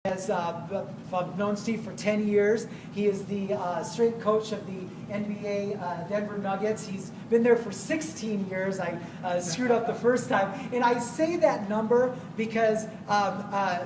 I've known Steve for 10 years. He is the strength coach of the NBA Denver Nuggets. He's been there for 16 years. I screwed up the first time. And I say that number because I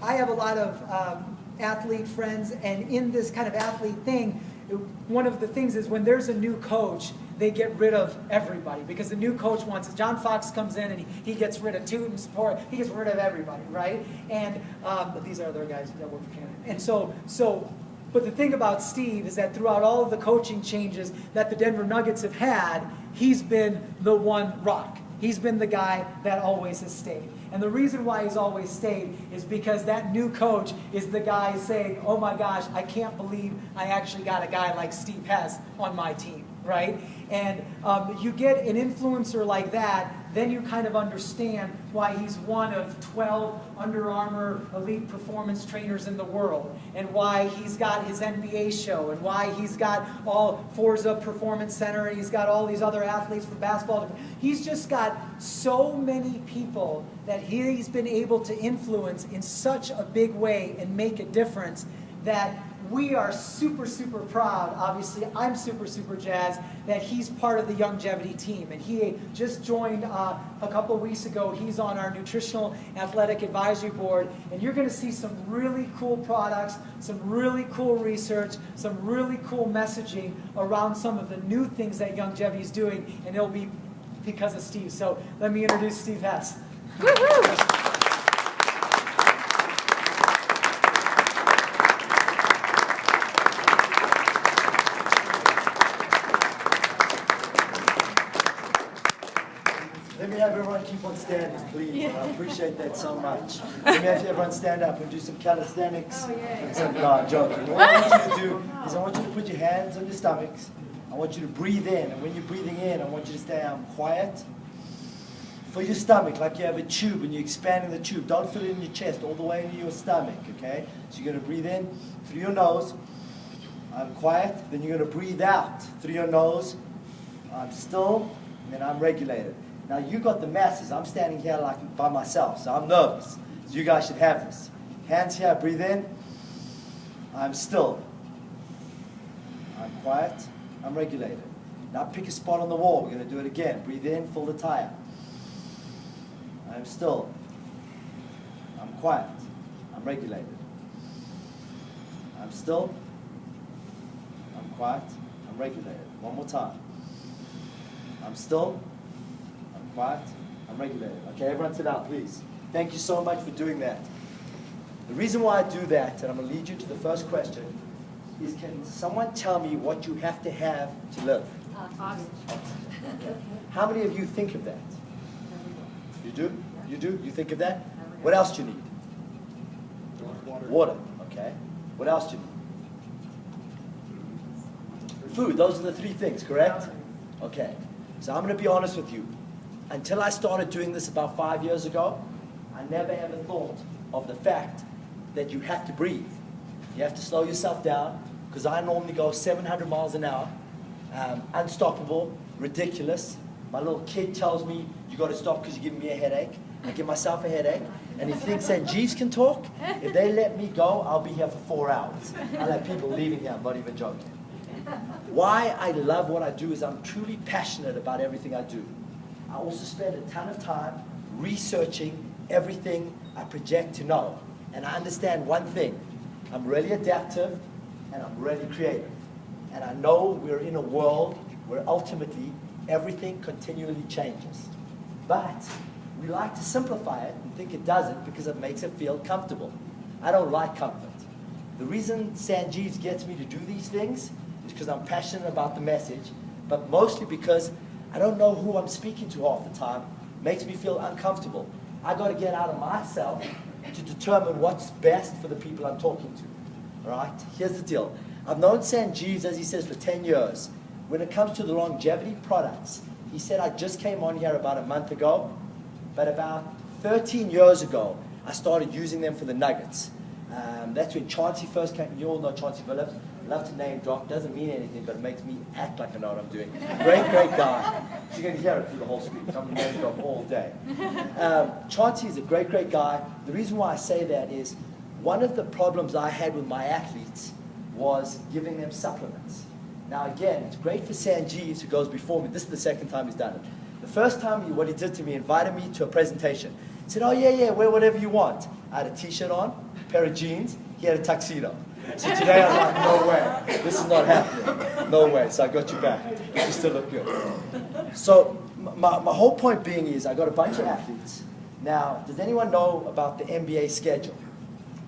have a lot of athlete friends, and in this kind of athlete thing, one of the things is when there's a new coach, they get rid of everybody because the new coach wants it. John Fox comes in and he gets rid of Tootin, Support. He gets rid of everybody, right? And but these are other guys that work for Canada. And but the thing about Steve is that throughout all of the coaching changes that the Denver Nuggets have had, he's been the one rock. He's been the guy that always has stayed. And the reason why he's always stayed is because that new coach is the guy saying, oh my gosh, I can't believe I actually got a guy like Steve Hess on my team, right? And you get an influencer like that, then you kind of understand why he's one of 12 Under Armour elite performance trainers in the world, and why he's got his NBA show, and why he's got all Forza Performance Center, and he's got all these other athletes for basketball. He's just got so many people that he's been able to influence in such a big way and make a difference that we are super, super proud. Obviously, I'm super, super jazzed that he's part of the Youngevity team. And he just joined a couple of weeks ago. He's on our Nutritional Athletic Advisory Board. And you're going to see some really cool products, some really cool research, some really cool messaging around some of the new things that Youngevity is doing. And it'll be because of Steve. So let me introduce Steve Hess. Woo-hoo! Let me have everyone keep on standing, please. Yeah. I appreciate that so much. Let me have everyone stand up and do some calisthenics. Oh, yeah. No, I'm joking. What I want you to do is I want you to put your hands on your stomachs. I want you to breathe in. And when you're breathing in, I want you to stay quiet. Fill your stomach like you have a tube and you're expanding the tube. Don't fill it in your chest, all the way into your stomach, okay? So you're going to breathe in through your nose. I'm quiet. Then you're going to breathe out through your nose. I'm still, and then I'm regulated. Now you got the masses. I'm standing here like by myself, so I'm nervous. So you guys should have this. Hands here, breathe in. I'm still. I'm quiet. I'm regulated. Now pick a spot on the wall. We're going to do it again. Breathe in, fill the tire. I'm still. I'm quiet. I'm regulated. I'm still. I'm quiet. I'm regulated. One more time. I'm still. Quiet, I'm regulated. Okay, everyone sit down, please. Thank you so much for doing that. The reason why I do that, and I'm going to lead you to the first question, is can someone tell me what you have to live? Oxygen. Okay. How many of you think of that? You do? You do? You think of that? What else do you need? Water. Okay. What else do you need? Food. Those are the three things, correct? Okay. So I'm going to be honest with you. Until I started doing this about 5 years ago, I never ever thought of the fact that you have to breathe. You have to slow yourself down, because I normally go 700 miles an hour, unstoppable, ridiculous. My little kid tells me, you got to stop because you're giving me a headache. I give myself a headache. And if you think Sanjeev can talk, if they let me go, I'll be here for 4 hours. I like people leaving here, I'm not even joking. Why I love what I do is I'm truly passionate about everything I do. I also spend a ton of time researching everything I project to know. And I understand one thing. I'm really adaptive and I'm really creative. And I know we're in a world where ultimately everything continually changes. But we like to simplify it and think it doesn't because it makes it feel comfortable. I don't like comfort. The reason Sanjeev gets me to do these things is because I'm passionate about the message, but mostly because I don't know who I'm speaking to half the time. Makes me feel uncomfortable. I got to get out of myself to determine what's best for the people I'm talking to. All right? Here's the deal. I've known Sanjeev, as he says, for 10 years. When it comes to the longevity products, he said I just came on here about a month ago, but about 13 years ago, I started using them for the Nuggets. That's when Chauncey first came. You all know Chauncey Phillips. Love to name drop. Doesn't mean anything, but it makes me act like I know what I'm doing. Great, great guy. You're going to hear it through the whole speech. I'm going to name drop all day. Chauncey is a great, great guy. The reason why I say that is one of the problems I had with my athletes was giving them supplements. Now again, it's great for Sanjeev, who goes before me. This is the second time he's done it. The first time, what he did to me, invited me to a presentation. He said, oh yeah, wear whatever you want. I had a t-shirt on, a pair of jeans, he had a tuxedo. So today I'm like, no way, this is not happening. No way, so I got you back. You still look good. So my whole point being is I got a bunch of athletes. Now, does anyone know about the NBA schedule?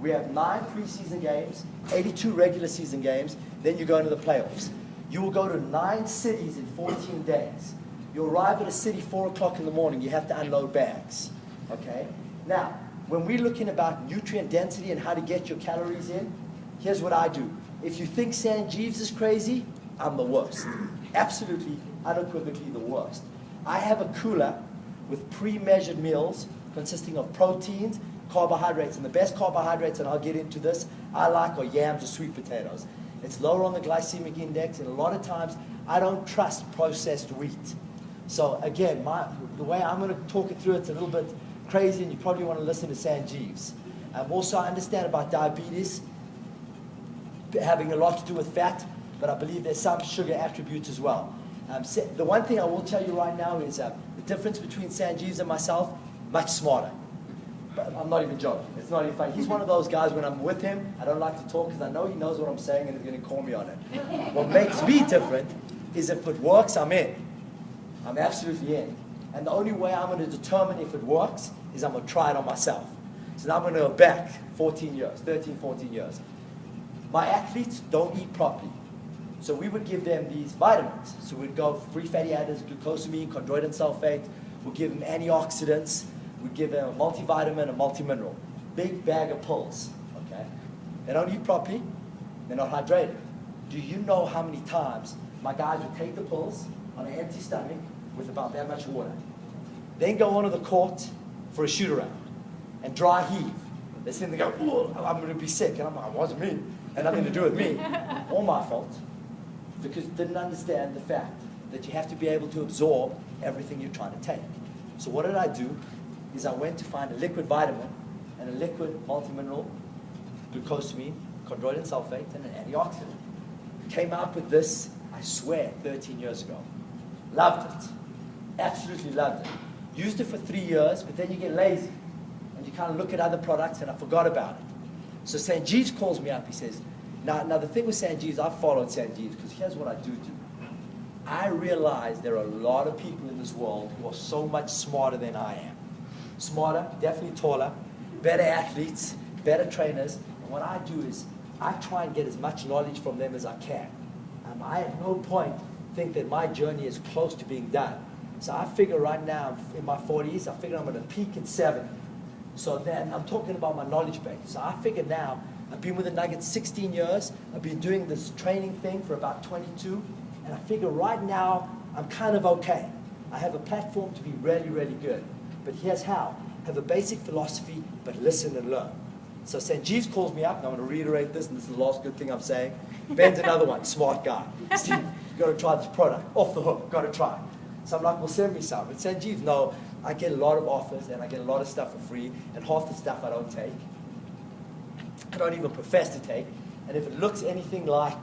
We have 9 preseason games, 82 regular season games, then you go into the playoffs. You will go to 9 cities in 14 days. You arrive at a city 4 o'clock in the morning, you have to unload bags, okay? Now, when we're looking about nutrient density and how to get your calories in, here's what I do. If you think Sanjeev's is crazy, I'm the worst. Absolutely, unequivocally the worst. I have a cooler with pre-measured meals consisting of proteins, carbohydrates, and the best carbohydrates, and I'll get into this, I like are yams or sweet potatoes. It's lower on the glycemic index, and a lot of times I don't trust processed wheat. So again, the way I'm going to talk it through, it's a little bit crazy, and you probably want to listen to Sanjeev's. Also, I understand about diabetes having a lot to do with fat, but I believe there's some sugar attributes as well. The one thing I will tell you right now is the difference between Sanjeev's and myself, much smarter. But I'm not even joking. It's not even funny. He's one of those guys, when I'm with him, I don't like to talk because I know he knows what I'm saying and he's going to call me on it. What makes me different is if it works, I'm in. I'm absolutely in. And the only way I'm going to determine if it works is I'm going to try it on myself. So now I'm going to go back 14 years, 13, 14 years. My athletes don't eat properly. So we would give them these vitamins. So we'd go free fatty acids, glucosamine, chondroitin sulfate. We'd give them antioxidants. We'd give them a multivitamin, a multimineral. Big bag of pills, okay? They don't eat properly. They're not hydrated. Do you know how many times my guys would take the pills on an empty stomach with about that much water, then go onto the court for a shoot-around and dry heave? They sit there and go, oh, I'm going to be sick. And I'm like, it wasn't me. Had nothing to do with me. All my fault. Because didn't understand the fact that you have to be able to absorb everything you're trying to take. So what did I do? Is I went to find a liquid vitamin and a liquid multimineral, glucosamine, chondroitin sulfate, and an antioxidant. Came out with this, I swear, 13 years ago. Loved it. Absolutely loved it. Used it for 3 years, but then you get lazy. And you kind of look at other products, and I forgot about it. So Sanjeev calls me up. He says, now the thing with Sanjeev, I've followed Sanjeev, because here's what I do. I realize there are a lot of people in this world who are so much smarter than I am. Smarter, definitely taller, better athletes, better trainers. And what I do is I try and get as much knowledge from them as I can. I at no point think that my journey is close to being done. So I figure right now, in my 40s, I figure I'm going to peak at 70. So then I'm talking about my knowledge base. So I figure now, I've been with the Nuggets 16 years. I've been doing this training thing for about 22. And I figure right now, I'm kind of okay. I have a platform to be really, really good. But here's how. Have a basic philosophy, but listen and learn. So Sanjeev calls me up, and I'm going to reiterate this, and this is the last good thing I'm saying. Ben's another one, smart guy. Steve, you've got to try this product. Off the hook, got to try. So I'm like, well, send me some. And Sanjeev, no, I get a lot of offers, and I get a lot of stuff for free, and half the stuff I don't take. I don't even profess to take. And if it looks anything like,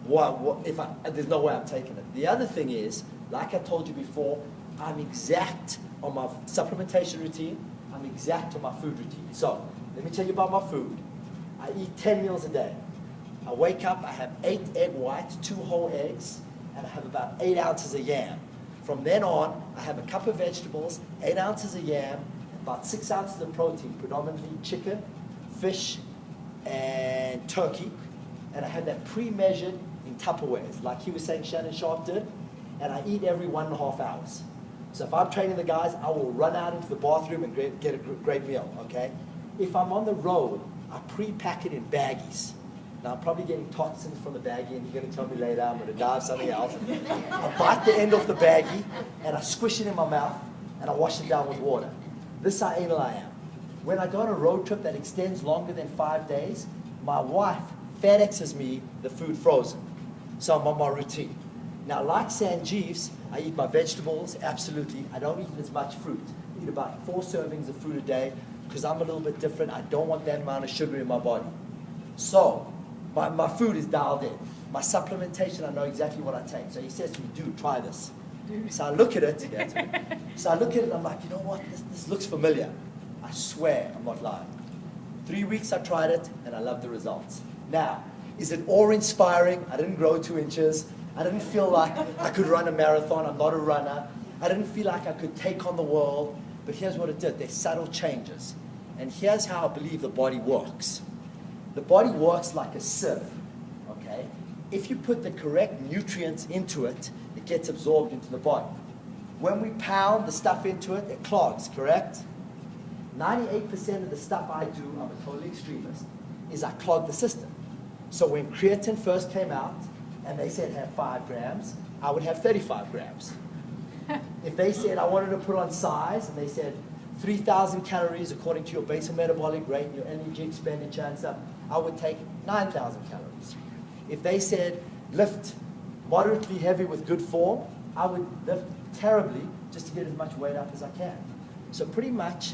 there's no way I'm taking it. The other thing is, like I told you before, I'm exact on my supplementation routine. I'm exact on my food routine. So, let me tell you about my food. I eat 10 meals a day. I wake up, I have 8 egg whites, 2 whole eggs, and I have about 8 ounces of yam. From then on, I have a cup of vegetables, 8 ounces of yam, about 6 ounces of protein, predominantly chicken, fish, and turkey. And I have that pre-measured in Tupperwares, like he was saying Shannon Sharp did, and I eat every 1.5 hours. So if I'm training the guys, I will run out into the bathroom and get a great meal, okay? If I'm on the road, I pre-pack it in baggies. Now, I'm probably getting toxins from the baggie, and you're going to tell me later I'm going to die of something else. I bite the end off the baggie, and I squish it in my mouth, and I wash it down with water. This is how anal I am. When I go on a road trip that extends longer than 5 days, my wife FedExes me the food frozen. So I'm on my routine. Now, like Sanjeev's, I eat my vegetables, absolutely. I don't eat as much fruit. I eat about 4 servings of fruit a day. because I'm a little bit different. I don't want that amount of sugar in my body. So my food is dialed in. My supplementation, I know exactly what I take. So he says to me, dude, try this. So I look at it. So I look at it and I'm like, you know what? This looks familiar. I swear, I'm not lying. 3 weeks I tried it and I love the results. Now, is it awe-inspiring? I didn't grow 2 inches. I didn't feel like I could run a marathon. I'm not a runner. I didn't feel like I could take on the world. But here's what it did. There's subtle changes. And here's how I believe the body works. The body works like a sieve, okay? If you put the correct nutrients into it, it gets absorbed into the body. When we pound the stuff into it, it clogs, correct? 98% of the stuff I do, I'm a total extremist, is I clog the system. So when creatine first came out, and they said have 5 grams, I would have 35 grams. If they said I wanted to put on size, and they said 3,000 calories according to your basal metabolic rate and your energy expenditure and stuff, I would take 9,000 calories. If they said lift moderately heavy with good form, I would lift terribly just to get as much weight up as I can. So pretty much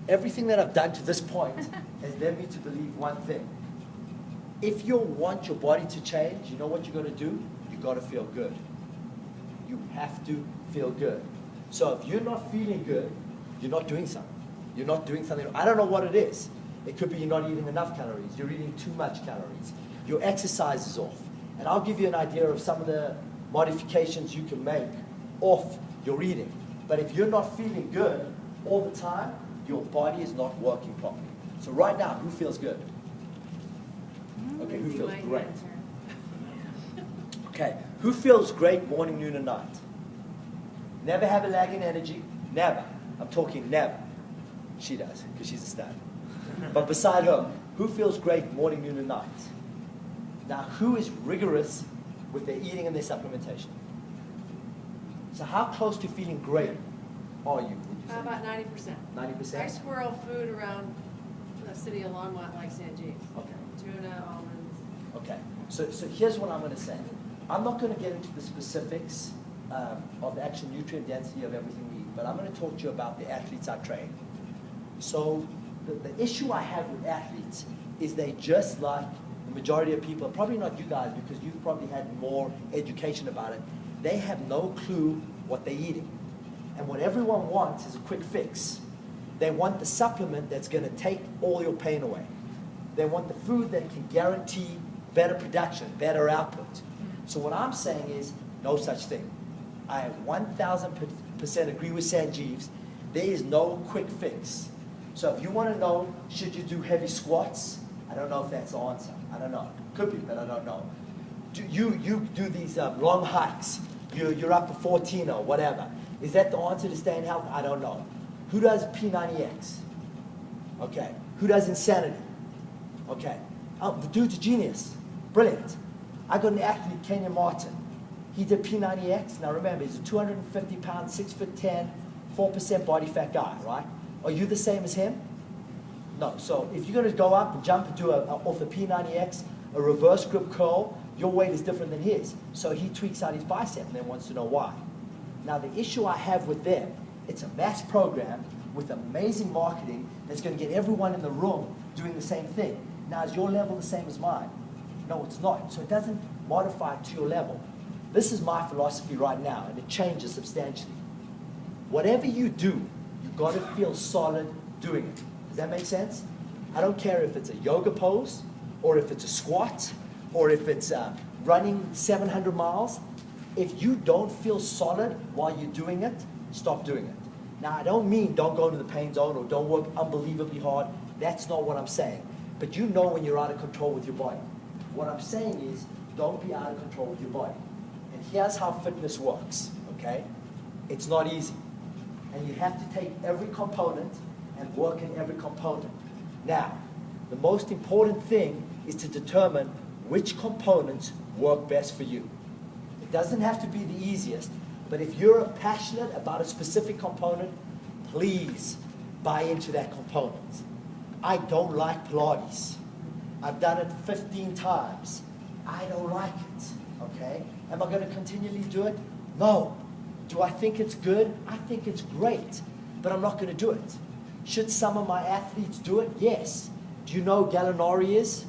everything that I've done to this point has led me to believe one thing. If you want your body to change, you know what you got to do? You got to feel good. You have to feel good. So if you're not feeling good, you're not doing something. You're not doing something. I don't know what it is. It could be you're not eating enough calories. You're eating too much calories. Your exercise is off. And I'll give you an idea of some of the modifications you can make off your eating. But if you're not feeling good all the time, your body is not working properly. So right now, who feels good? Okay, who feels great? Okay, who feels great morning, noon, and night? Never have a lag in energy? Never. I'm talking never. She does, because she's a stud. But beside her, who feels great morning, noon, and night? Now, who is rigorous with their eating and their supplementation? So how close to feeling great are you? How about 90%? 90%? I squirrel food around the city of Longmont like Sanjeev. Okay. Tuna, almonds. Okay. So here's what I'm going to say. I'm not going to get into the specifics of the actual nutrient density of everything we eat, but I'm going to talk to you about the athletes I train. So the issue I have with athletes is they just like the majority of people, probably not you guys because you've probably had more education about it, they have no clue what they're eating. And what everyone wants is a quick fix. They want the supplement that's going to take all your pain away. They want the food that can guarantee better production, better output. So what I'm saying is no such thing. I 1,000% agree with Sanjeev's. There is no quick fix. So if you want to know, should you do heavy squats? I don't know if that's the answer. I don't know. Could be, but I don't know. You do these long hikes. You're up to 14 or whatever. Is that the answer to staying healthy? I don't know. Who does P90X? Okay. Who does Insanity? Okay. Oh, the dude's a genius. Brilliant. I got an athlete, Kenyon Martin. He did P90X. Now remember, he's a 250-pound, 6'10", 4% body fat guy, right? Are you the same as him? No. So if you're going to go up and jump and do off the P90X, a reverse grip curl, your weight is different than his. So he tweaks out his bicep and then wants to know why. Now the issue I have with them, it's a mass program with amazing marketing that's going to get everyone in the room doing the same thing. Now is your level the same as mine? No, it's not. So it doesn't modify to your level. This is my philosophy right now, and it changes substantially. Whatever you do, you've got to feel solid doing it. Does that make sense? I don't care if it's a yoga pose, or if it's a squat, or if it's running 700 miles. If you don't feel solid while you're doing it, stop doing it. Now, I don't mean don't go to the pain zone or don't work unbelievably hard. That's not what I'm saying. But you know when you're out of control with your body. What I'm saying is don't be out of control with your body. And here's how fitness works, okay? It's not easy. And you have to take every component and work in every component. Now, the most important thing is to determine which components work best for you. It doesn't have to be the easiest, but if you're passionate about a specific component, please buy into that component. I don't like Pilates. I've done it 15 times. I don't like it, okay? Am I going to continually do it? No. Do I think it's good? I think it's great, but I'm not going to do it. Should some of my athletes do it? Yes. Do you know Gallinari is?